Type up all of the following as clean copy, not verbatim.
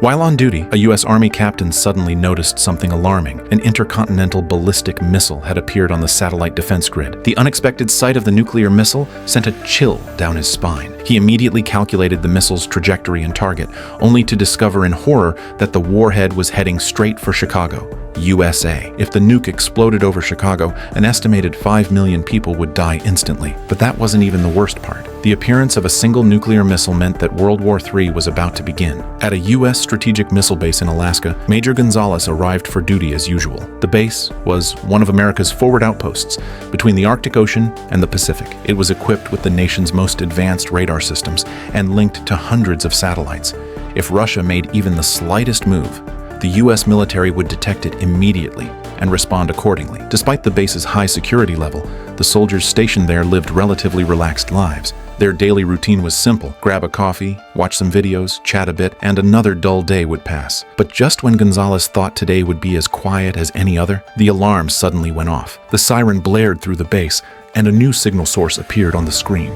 While on duty, a U.S. Army captain suddenly noticed something alarming. An intercontinental ballistic missile had appeared on the satellite defense grid. The unexpected sight of the nuclear missile sent a chill down his spine. He immediately calculated the missile's trajectory and target, only to discover in horror that the warhead was heading straight for Chicago, USA. If the nuke exploded over Chicago, an estimated 5 million people would die instantly. But that wasn't even the worst part. The appearance of a single nuclear missile meant that World War III was about to begin. At a U.S. strategic missile base in Alaska, Major Gonzalez arrived for duty as usual. The base was one of America's forward outposts between the Arctic Ocean and the Pacific. It was equipped with the nation's most advanced radar systems and linked to hundreds of satellites. If Russia made even the slightest move, the U.S. military would detect it immediately and respond accordingly. Despite the base's high security level, the soldiers stationed there lived relatively relaxed lives. Their daily routine was simple: grab a coffee, watch some videos, chat a bit, and another dull day would pass. But just when Gonzalez thought today would be as quiet as any other, the alarm suddenly went off. The siren blared through the base, and a new signal source appeared on the screen.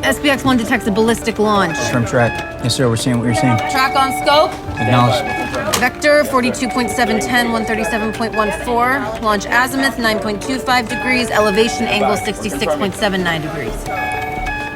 SBX-1 detects a ballistic launch. Confirm track. Yes, sir, we're seeing what you're seeing. Track on scope. Acknowledged. Vector 42.710, 137.14. Launch azimuth 9.25 degrees. Elevation angle 66.79 degrees.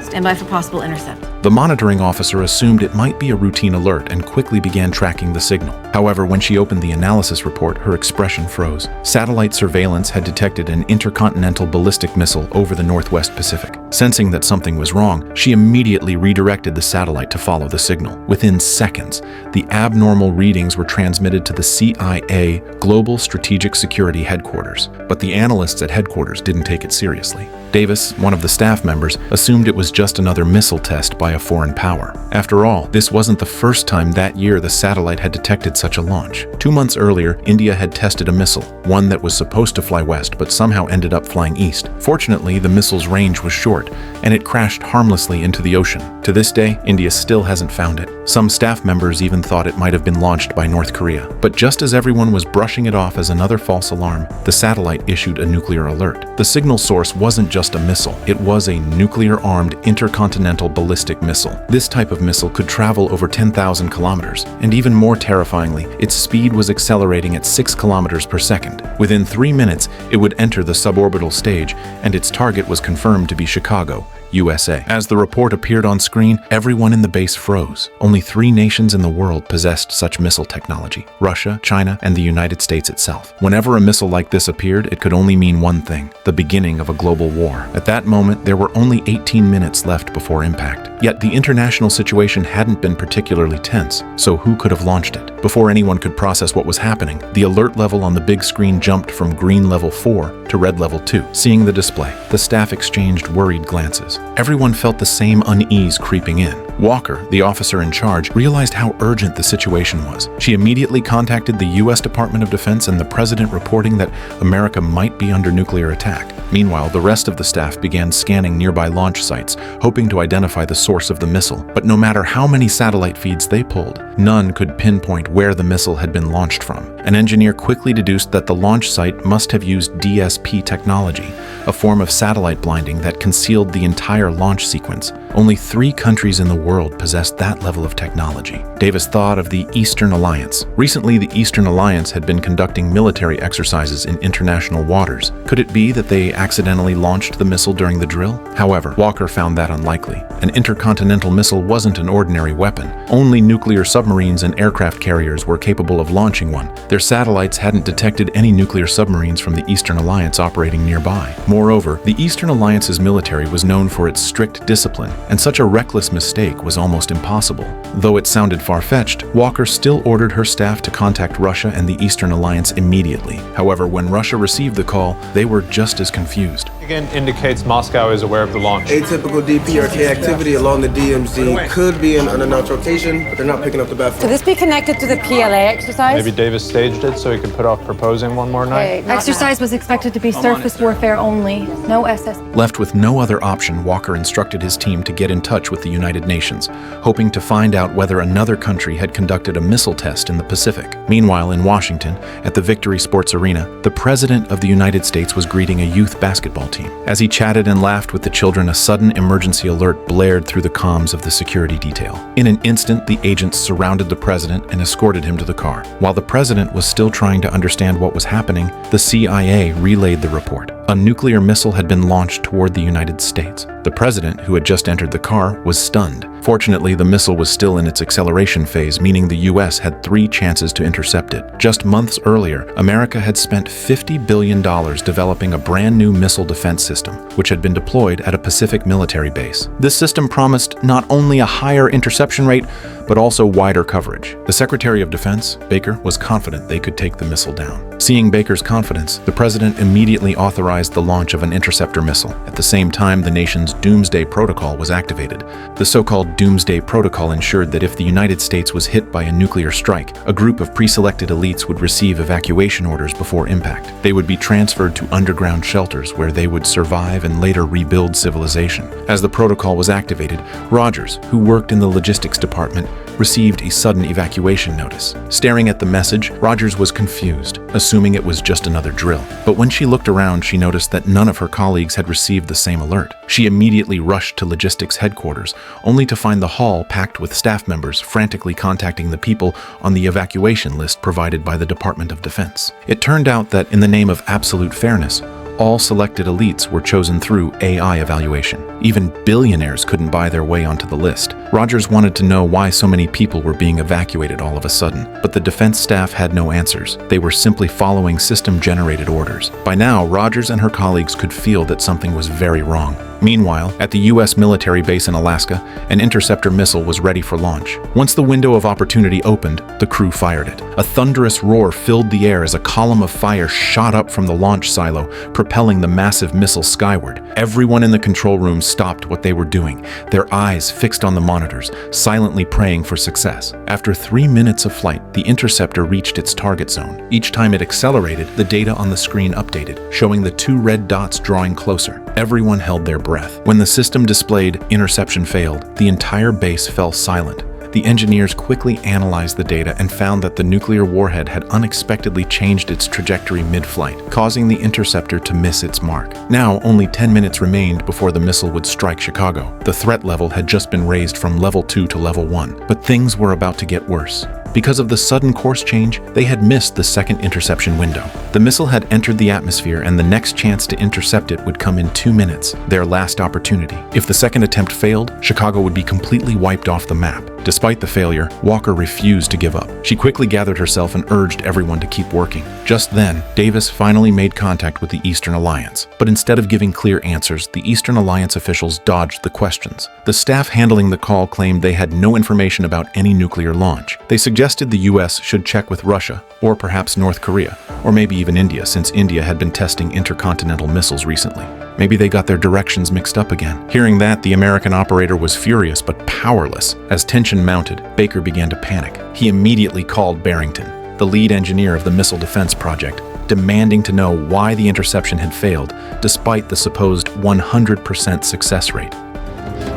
Stand by for possible intercept. The monitoring officer assumed it might be a routine alert and quickly began tracking the signal. However, when she opened the analysis report, her expression froze. Satellite surveillance had detected an intercontinental ballistic missile over the Northwest Pacific. Sensing that something was wrong, she immediately redirected the satellite to follow the signal. Within seconds, the abnormal readings were transmitted to the CIA Global Strategic Security Headquarters. But the analysts at headquarters didn't take it seriously. Davis, one of the staff members, assumed it was just another missile test by a foreign power. After all, this wasn't the first time that year the satellite had detected such a launch. 2 months earlier, India had tested a missile, one that was supposed to fly west but somehow ended up flying east. Fortunately, the missile's range was short, and it crashed harmlessly into the ocean. To this day, India still hasn't found it. Some staff members even thought it might have been launched by North Korea. But just as everyone was brushing it off as another false alarm, the satellite issued a nuclear alert. The signal source wasn't just a missile, it was a nuclear-armed intercontinental ballistic missile. This type of missile could travel over 10,000 kilometers, and even more terrifyingly, its speed was accelerating at 6 kilometers per second. Within 3 minutes, it would enter the suborbital stage, and its target was confirmed to be Chicago, USA. As the report appeared on screen, everyone in the base froze. Only 3 nations in the world possessed such missile technology: Russia, China, and the United States itself. Whenever a missile like this appeared, it could only mean one thing: the beginning of a global war. At that moment, there were only 18 minutes left before impact. Yet the international situation hadn't been particularly tense, so who could have launched it? Before anyone could process what was happening, the alert level on the big screen jumped from green level 4 to red level 2. Seeing the display, the staff exchanged worried glances. Everyone felt the same unease creeping in. Walker, the officer in charge, realized how urgent the situation was. She immediately contacted the U.S. Department of Defense and the president, reporting that America might be under nuclear attack. Meanwhile, the rest of the staff began scanning nearby launch sites, hoping to identify the source of the missile. But no matter how many satellite feeds they pulled, none could pinpoint where the missile had been launched from. An engineer quickly deduced that the launch site must have used DSP technology, a form of satellite blinding that concealed the entire launch sequence. Only 3 countries in the world possessed that level of technology. Davis thought of the Eastern Alliance. Recently, the Eastern Alliance had been conducting military exercises in international waters. Could it be that they accidentally launched the missile during the drill? However, Walker found that unlikely. An intercontinental missile wasn't an ordinary weapon. Only nuclear submarines and aircraft carriers were capable of launching one. Their satellites hadn't detected any nuclear submarines from the Eastern Alliance operating nearby. Moreover, the Eastern Alliance's military was known for its strict discipline, and such a reckless mistake was almost impossible. Though it sounded far-fetched, Walker still ordered her staff to contact Russia and the Eastern Alliance immediately. However, when Russia received the call, they were just as confused. Again, indicates Moscow is aware of the launch. Atypical DPRK activity along the DMZ could be an unannounced rotation, but they're not picking up the baffle. Could this be connected to the PLA exercise? Maybe Davis staged it so he could put off proposing one more night. Exercise was expected to be surface warfare only, no SS. Left with no other option, Walker instructed his team to get in touch with the United Nations, hoping to find out whether another country had conducted a missile test in the Pacific. Meanwhile, in Washington, at the Victory Sports Arena, the President of the United States was greeting a youth basketball team. team. As he chatted and laughed with the children, a sudden emergency alert blared through the comms of the security detail. In an instant, the agents surrounded the president and escorted him to the car. While the president was still trying to understand what was happening, the CIA relayed the report. A nuclear missile had been launched toward the United States. The president, who had just entered the car, was stunned. Fortunately, the missile was still in its acceleration phase, meaning the US had 3 chances to intercept it. Just months earlier, America had spent $50 billion developing a brand new missile defense system, which had been deployed at a Pacific military base. This system promised not only a higher interception rate, but also wider coverage. The Secretary of Defense, Baker, was confident they could take the missile down. Seeing Baker's confidence, the president immediately authorized the launch of an interceptor missile. At the same time, the nation's Doomsday Protocol was activated. The so-called Doomsday Protocol ensured that if the United States was hit by a nuclear strike, a group of pre-selected elites would receive evacuation orders before impact. They would be transferred to underground shelters where they would survive and later rebuild civilization. As the protocol was activated, Rogers, who worked in the logistics department, received a sudden evacuation notice. Staring at the message, Rogers was confused, assuming it was just another drill. But when she looked around, she noticed that none of her colleagues had received the same alert. She immediately rushed to logistics headquarters, only to find the hall packed with staff members frantically contacting the people on the evacuation list provided by the Department of Defense. It turned out that, in the name of absolute fairness, all selected elites were chosen through AI evaluation. Even billionaires couldn't buy their way onto the list. Rogers wanted to know why so many people were being evacuated all of a sudden, but the defense staff had no answers. They were simply following system-generated orders. By now, Rogers and her colleagues could feel that something was very wrong. Meanwhile, at the U.S. military base in Alaska, an interceptor missile was ready for launch. Once the window of opportunity opened, the crew fired it. A thunderous roar filled the air as a column of fire shot up from the launch silo, propelling the massive missile skyward. Everyone in the control room stopped what they were doing, their eyes fixed on the monitors, silently praying for success. After 3 minutes of flight, the interceptor reached its target zone. Each time it accelerated, the data on the screen updated, showing the 2 red dots drawing closer. Everyone held their breath. When the system displayed interception failed, the entire base fell silent. The engineers quickly analyzed the data and found that the nuclear warhead had unexpectedly changed its trajectory mid-flight, causing the interceptor to miss its mark. Now, only 10 minutes remained before the missile would strike Chicago. The threat level had just been raised from level 2 to level 1, but things were about to get worse. Because of the sudden course change, they had missed the second interception window. The missile had entered the atmosphere, and the next chance to intercept it would come in 2 minutes, their last opportunity. If the second attempt failed, Chicago would be completely wiped off the map. Despite the failure, Walker refused to give up. She quickly gathered herself and urged everyone to keep working. Just then, Davis finally made contact with the Eastern Alliance. But instead of giving clear answers, the Eastern Alliance officials dodged the questions. The staff handling the call claimed they had no information about any nuclear launch. They suggested the US should check with Russia, or perhaps North Korea, or maybe even India, since India had been testing intercontinental missiles recently. Maybe they got their directions mixed up again. Hearing that, the American operator was furious but powerless. As tension mounted, Baker began to panic. He immediately called Barrington, the lead engineer of the missile defense project, demanding to know why the interception had failed, despite the supposed 100% success rate.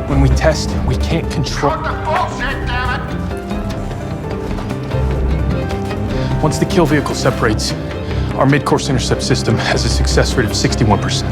When we test, we can't control. Once the kill vehicle separates, our mid-course intercept system has a success rate of 61%.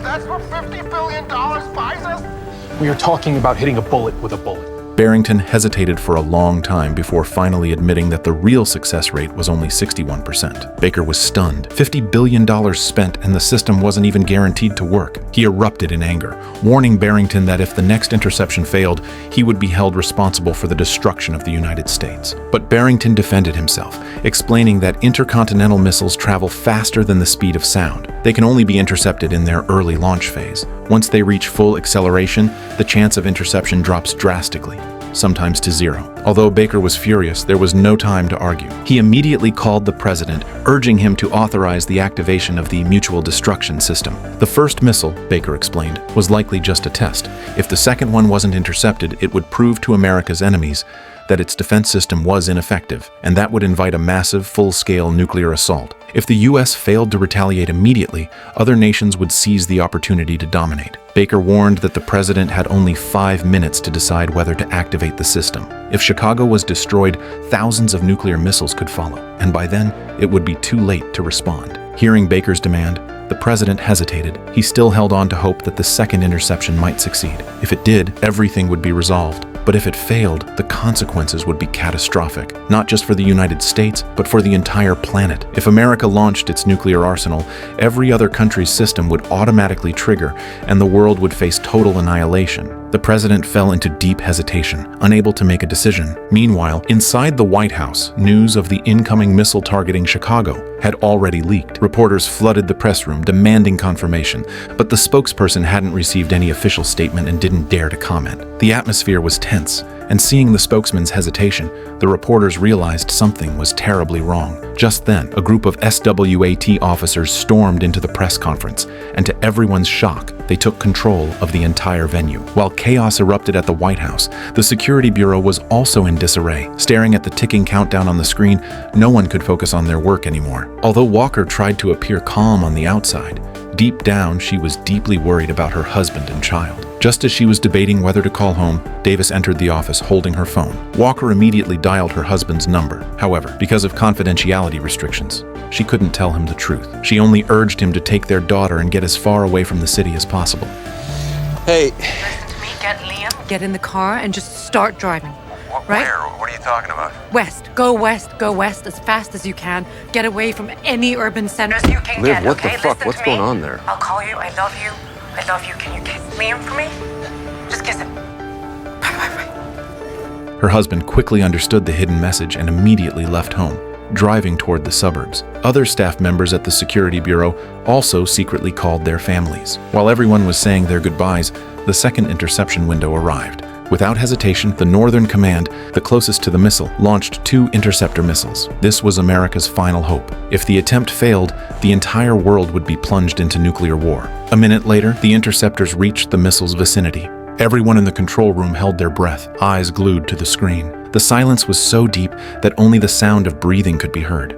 That's what $50 billion buys us? We are talking about hitting a bullet with a bullet. Barrington hesitated for a long time before finally admitting that the real success rate was only 61%. Baker was stunned. $50 billion spent, and the system wasn't even guaranteed to work. He erupted in anger, warning Barrington that if the next interception failed, he would be held responsible for the destruction of the United States. But Barrington defended himself, explaining that intercontinental missiles travel faster than the speed of sound. They can only be intercepted in their early launch phase. Once they reach full acceleration, the chance of interception drops drastically, sometimes to 0. Although Baker was furious, there was no time to argue. He immediately called the president, urging him to authorize the activation of the mutual destruction system. The first missile, Baker explained, was likely just a test. If the second one wasn't intercepted, it would prove to America's enemies that its defense system was ineffective, and that would invite a massive, full-scale nuclear assault. If the US failed to retaliate immediately, other nations would seize the opportunity to dominate. Baker warned that the president had only 5 minutes to decide whether to activate the system. If Chicago was destroyed, thousands of nuclear missiles could follow, and by then, it would be too late to respond. Hearing Baker's demand, the president hesitated. He still held on to hope that the second interception might succeed. If it did, everything would be resolved. But if it failed, the consequences would be catastrophic, not just for the United States, but for the entire planet. If America launched its nuclear arsenal, every other country's system would automatically trigger, and the world would face total annihilation. The president fell into deep hesitation, unable to make a decision. Meanwhile, inside the White House, news of the incoming missile targeting Chicago had already leaked. Reporters flooded the press room, demanding confirmation, but the spokesperson hadn't received any official statement and didn't dare to comment. The atmosphere was tense, and seeing the spokesman's hesitation, the reporters realized something was terribly wrong. Just then, a group of SWAT officers stormed into the press conference, and to everyone's shock, they took control of the entire venue. While chaos erupted at the White House, the Security Bureau was also in disarray. Staring at the ticking countdown on the screen, no one could focus on their work anymore. Although Walker tried to appear calm on the outside, deep down she was deeply worried about her husband and child. Just as she was debating whether to call home, Davis entered the office holding her phone. Walker immediately dialed her husband's number. However, because of confidentiality restrictions, she couldn't tell him the truth. She only urged him to take their daughter and get as far away from the city as possible. Hey. Listen to me, get Liam. Get in the car and just start driving. Right? Where? What are you talking about? West. Go west as fast as you can. Get away from any urban centers you can Liv, get, what okay? the fuck? Listen What's to going me. on there? I'll call you. I love you. I love you. Can you kiss Liam for me? Just kiss him. Bye. Her husband quickly understood the hidden message and immediately left home, driving toward the suburbs. Other staff members at the Security Bureau also secretly called their families. While everyone was saying their goodbyes, the second interception window arrived. Without hesitation, the Northern Command, the closest to the missile, launched 2 interceptor missiles. This was America's final hope. If the attempt failed, the entire world would be plunged into nuclear war. A minute later, the interceptors reached the missile's vicinity. Everyone in the control room held their breath, eyes glued to the screen. The silence was so deep that only the sound of breathing could be heard.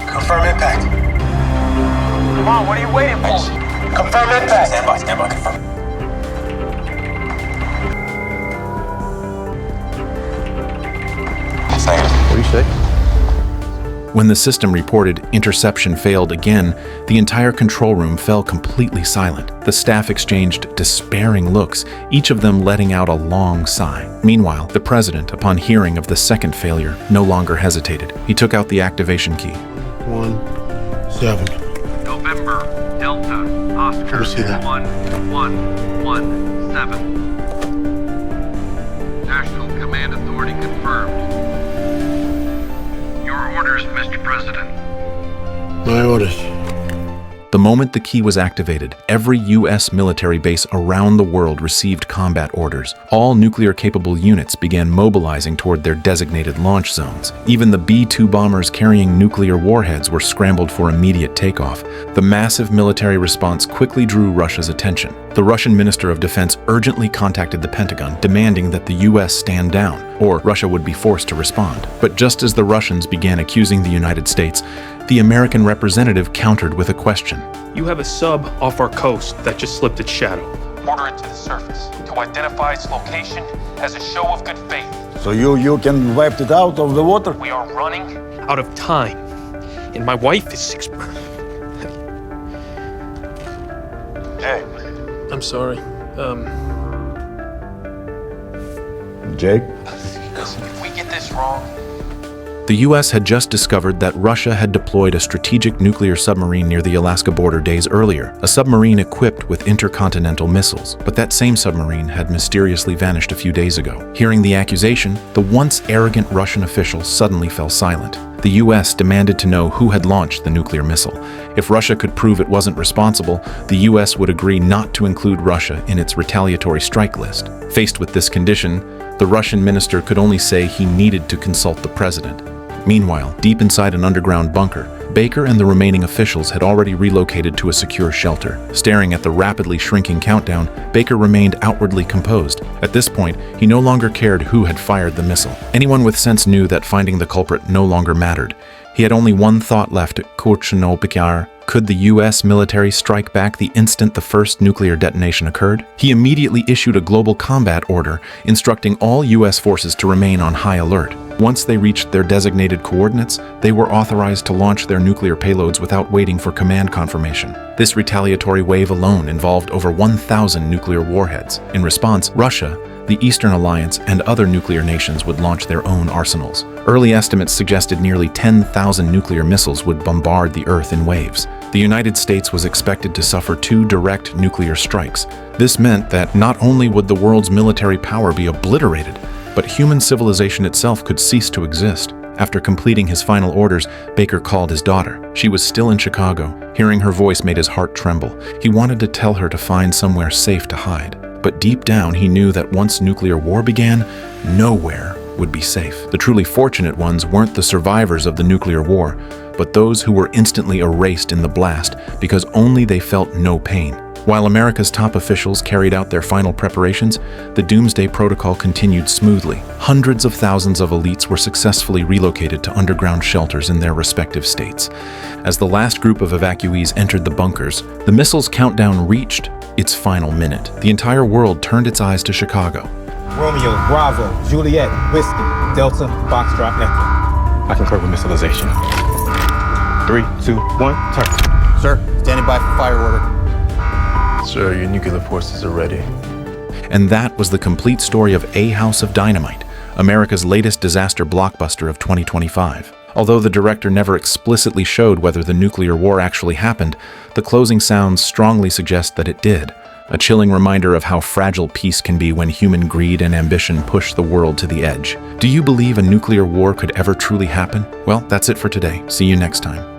Confirm impact. Come on, what are you waiting for? Confirm impact. Stand by, confirm. What do you say? When the system reported interception failed again, the entire control room fell completely silent. The staff exchanged despairing looks, each of them letting out a long sigh. Meanwhile, the president, upon hearing of the second failure, no longer hesitated. He took out the activation key. 17. November, Delta, Oscar, 1117. National Command Authority confirmed. Your orders, Mr. President. My orders. The moment the key was activated, every U.S. military base around the world received combat orders. All nuclear-capable units began mobilizing toward their designated launch zones. Even the B-2 bombers carrying nuclear warheads were scrambled for immediate takeoff. The massive military response quickly drew Russia's attention. The Russian Minister of Defense urgently contacted the Pentagon, demanding that the U.S. stand down, or Russia would be forced to respond. But just as the Russians began accusing the United States, the American representative countered with a question. You have a sub off our coast that just slipped its shadow. Order it to the surface to identify its location as a show of good faith. So you can wipe it out of the water? We are running out of time, and my wife is 6. Jay. I'm sorry. Jake? If we get this wrong, The U.S. had just discovered that Russia had deployed a strategic nuclear submarine near the Alaska border days earlier, a submarine equipped with intercontinental missiles. But that same submarine had mysteriously vanished a few days ago. Hearing the accusation, the once arrogant Russian official suddenly fell silent. The U.S. demanded to know who had launched the nuclear missile. If Russia could prove it wasn't responsible, the U.S. would agree not to include Russia in its retaliatory strike list. Faced with this condition, the Russian minister could only say he needed to consult the president. Meanwhile, deep inside an underground bunker, Baker and the remaining officials had already relocated to a secure shelter. Staring at the rapidly shrinking countdown, Baker remained outwardly composed. At this point, he no longer cared who had fired the missile. Anyone with sense knew that finding the culprit no longer mattered. He had only one thought left: could the U.S. military strike back the instant the first nuclear detonation occurred? He immediately issued a global combat order, instructing all U.S. forces to remain on high alert. Once they reached their designated coordinates, they were authorized to launch their nuclear payloads without waiting for command confirmation. This retaliatory wave alone involved over 1,000 nuclear warheads. In response, Russia, the Eastern Alliance, and other nuclear nations would launch their own arsenals. Early estimates suggested nearly 10,000 nuclear missiles would bombard the Earth in waves. The United States was expected to suffer 2 direct nuclear strikes. This meant that not only would the world's military power be obliterated, but human civilization itself could cease to exist. After completing his final orders, Baker called his daughter. She was still in Chicago. Hearing her voice made his heart tremble. He wanted to tell her to find somewhere safe to hide. But deep down, he knew that once nuclear war began, nowhere would be safe. The truly fortunate ones weren't the survivors of the nuclear war, but those who were instantly erased in the blast because only they felt no pain. While America's top officials carried out their final preparations, the Doomsday Protocol continued smoothly. Hundreds of thousands of elites were successfully relocated to underground shelters in their respective states. As the last group of evacuees entered the bunkers, the missile's countdown reached its final minute. The entire world turned its eyes to Chicago. Romeo, Bravo, Juliet, Whiskey, Delta, Foxtrot, Echo. I concur with missilization. 3, 2, 1, turn. Sir, standing by for fire order. Sir, your nuclear forces are ready. And that was the complete story of A House of Dynamite, America's latest disaster blockbuster of 2025. Although the director never explicitly showed whether the nuclear war actually happened, the closing sounds strongly suggest that it did. A chilling reminder of how fragile peace can be when human greed and ambition push the world to the edge. Do you believe a nuclear war could ever truly happen? Well, that's it for today. See you next time.